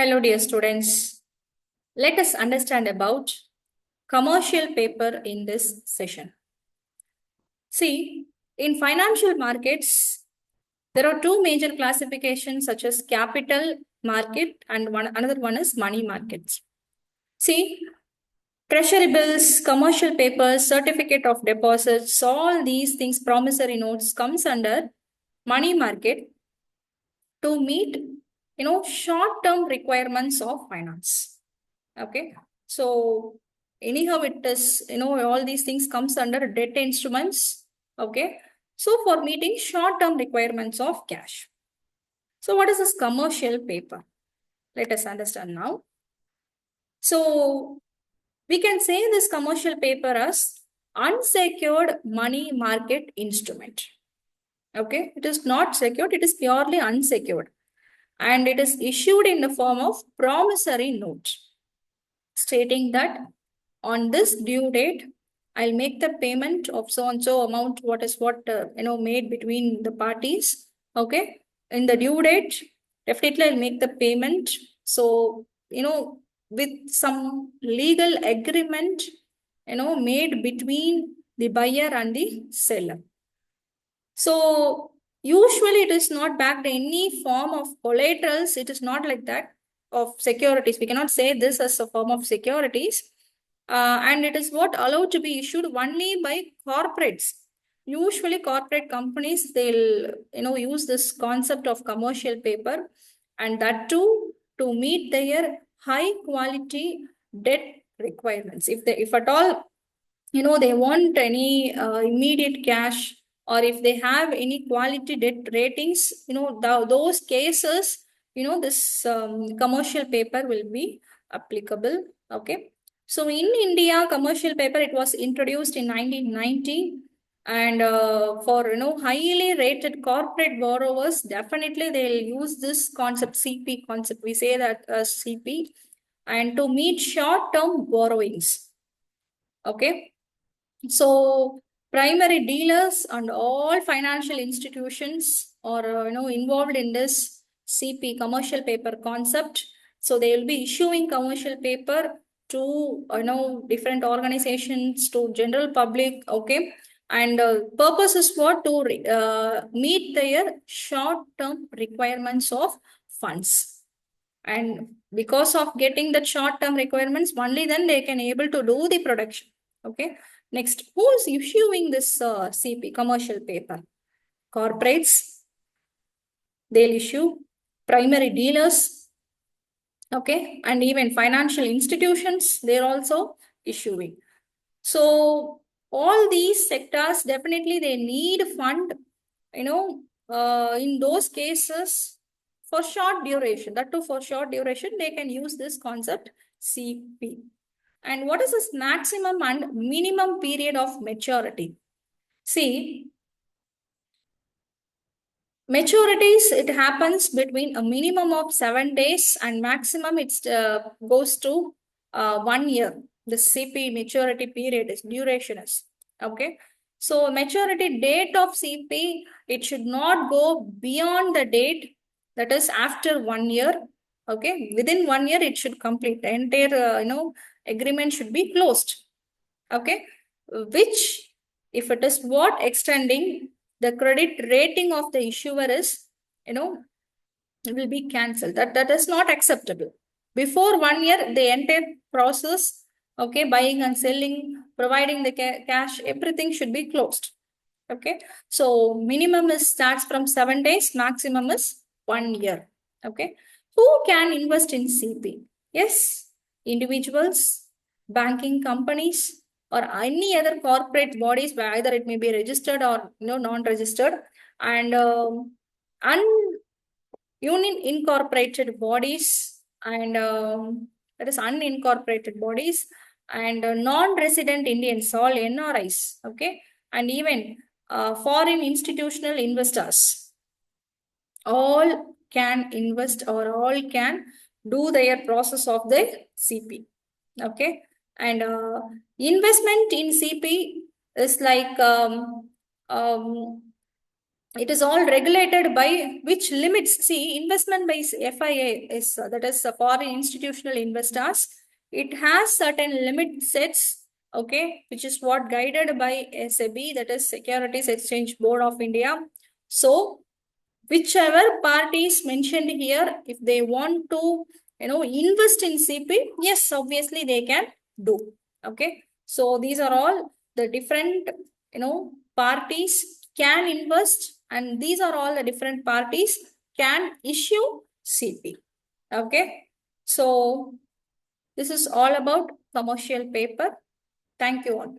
Hello, dear students. Let us understand about commercial paper in this session. See, in financial markets, there are two major classifications such as capital market and another one is money markets. See, treasury bills, commercial papers, certificate of deposits, all these things, promissory notes comes under money market to meet, short-term requirements of finance. Okay, so anyhow it is, all these things comes under debt instruments. Okay, so for meeting short-term requirements of cash. So what is this commercial paper? Let us understand now. So we can say this commercial paper as unsecured money market instrument. Okay, it is not secured, it is purely unsecured, and it is issued in the form of promissory note, stating that on this due date, I'll make the payment of so and so amount, made between the parties. Okay, in the due date, definitely I'll make the payment. So, with some legal agreement, made between the buyer and the seller. So, usually it is not backed any form of collaterals. It is not like that of securities. We cannot say this as a form of securities. And it is what allowed to be issued only by corporates. Usually corporate companies, they'll use this concept of commercial paper, and that too to meet their high quality debt requirements. If at all they want any immediate cash, or if they have any quality debt ratings, those cases, this commercial paper will be applicable. Okay, so in India, commercial paper, it was introduced in 1990, and for highly rated corporate borrowers, definitely they'll use this concept, CP concept, we say that CP, and to meet short-term borrowings. Okay, so primary dealers and all financial institutions are involved in this CP, commercial paper concept. So they will be issuing commercial paper to different organizations, to general public. Okay, and purpose is what, to meet their short-term requirements of funds. And because of getting the short-term requirements, only then they can able to do the production. Okay. Next, who is issuing this CP, commercial paper? Corporates, they'll issue, primary dealers, okay, and even financial institutions, they're also issuing. So all these sectors, definitely they need fund, in those cases for short duration. That too, for short duration, they can use this concept CP. And what is this maximum and minimum period of maturity? See, maturities, it happens between a minimum of 7 days and maximum it goes to 1 year. The CP maturity period is duration is. Okay. So maturity date of CP, it should not go beyond the date, that is after 1 year. Okay. Within 1 year, it should complete. The entire, agreement should be closed. Okay. Which, if it is what extending, the credit rating of the issuer is, it will be cancelled. That is not acceptable. Before 1 year, the entire process, okay, buying and selling, providing the cash, everything should be closed. Okay, so minimum is starts from 7 days, maximum is 1 year. Okay, who can invest in CP? Yes, individuals, banking companies, or any other corporate bodies, either it may be registered or non-registered, and union incorporated bodies, and that is unincorporated bodies, and non-resident Indians, all NRIs. Okay, and even foreign institutional investors, all can invest or all can do their process of the CP. Okay, and investment in CP is like it is all regulated by which limits. See, investment by FIA is that is foreign institutional investors. It has certain limit sets, okay, which is what guided by SEBI, that is Securities Exchange Board of India. So whichever parties mentioned here, if they want to, invest in CP, yes, obviously they can do. Okay. So these are all the different, parties can invest, and these are all the different parties can issue CP. Okay. So this is all about commercial paper. Thank you all.